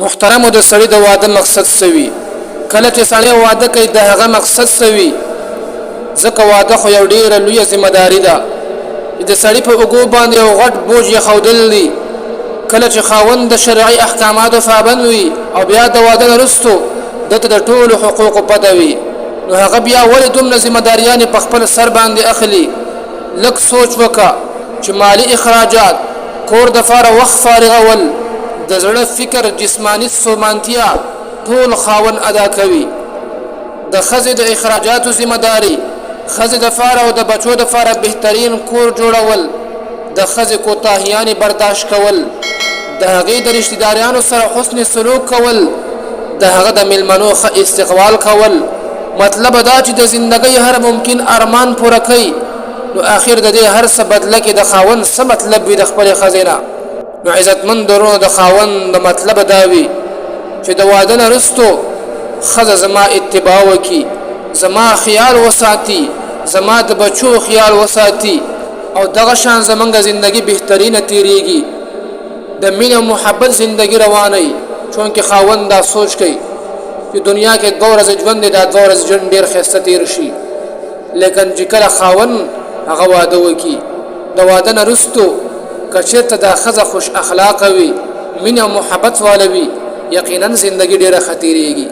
محترم د سړي د واده مقصد سوي کله چې سړی واده کوي د هغه مقصد سوي ځکه واده خو یو ډیره لویه ذمہ داری ده د سړي په اوږو باندې یو غټ بوج یې ښودل دي کله چې خاوند د شرعي احکاماتو پابند وي او بیا د واده نه وروستو دته د ټولو حقوقو پته وي نو هغه بیا ولې دومره ذمہ داریانې په خپل سر باندې اخلي لږ سوچ وکړه چې مالی اخراجات کور دپاره وخت فارغول د زړه فکر جسمانی سومانتیا ټول خاوند ادا کوي د ښځې د اخراجاتو ذمہ داری ښځې دپاره او د بچو دپاره بهترین کور جوړول د ښځې کوتاهیانې برداشت کول د هغې د رشتهداریانو سره حسن سلوک کول د هغه د میلمنو ښه استقبال کول مطلب دا چې د زندګۍ هر ممکن ارمان پوره کوي نو آخر د دې هر څه بدله کې د خاوند څه مطلب وي د خپلې ښځې نه نو عزتمند درونو د خاوند د مطلب دا وي چې د واده نه وروستو ښځه زما اتباع وکړي زما خیال وساتي زما د بچو خیال وساتي او دغه شان زمونږ زندگی بهترینه تیریږي د مینې او محبت زندگی رواني چونکې خاوند دا سوچ کوي چې دنیا کې 2 ورځې ژوند دی دا 2 ورځې ژوند ډېر ښایسته تیر شي لیکن چې کله خاوند هغه واده وکړي د واده نه وروستو که چېرته دا ښځه خوش اخلاقه وي مینه او محبت واله وي یقینا زندگی ډېره ښه تیریږي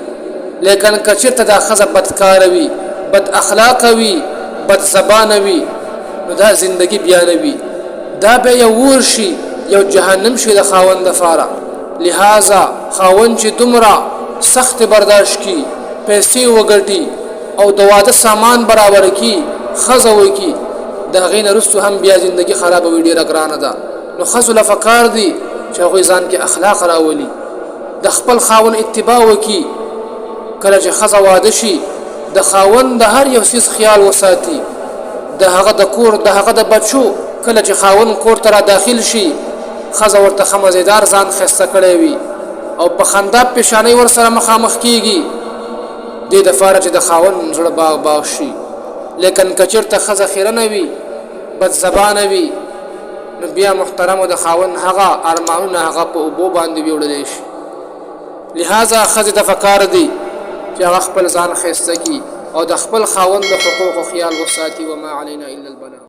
لیکن که چېرته دا ښځه بدکاره وي بد اخلاقه وي بد زبانه وي نو دا زندگی بیا نه وي دا به یو اور شي یو جهنم شي د خاوند دپاره لہذا خاوند چې دومره سخت برداشت کی پیسې وګټي او د واده سامان برابر کی ښځه وکړي د هغې نه وروستو هم بیا زندگی خرابوي ډېره ګرانه ده نو ښځو له پکار دي چې هغوی ځان کې اخلاق راولي د خپل خاوند اتباع وکړي کله چې ښځه واده شي د خاوند د هر یو څیز خیال وساتي د هغه د کور د هغه د بچو کله چې خاوند کور ته را داخل شي ښځه ورته ښه مزېدار ځان ښایسته کړی وي او په خندا پیشانۍ ورسره مخامخ کیږي دې دپاره چې د خاوند زړه باغ باغ شي لیکن که چېرته ښځه خیره نه وي بد زبانه وي نو بیا محترمو د خاوند هغه ارمانونه هغه په اوبو باندې ویوړلی شي لہذا ښځې ته پکار دي چې هغه خپل ځان ښایسته کړي او د خپل خاوند د حقوقو خیال وساتي وما علینا الا البلاغ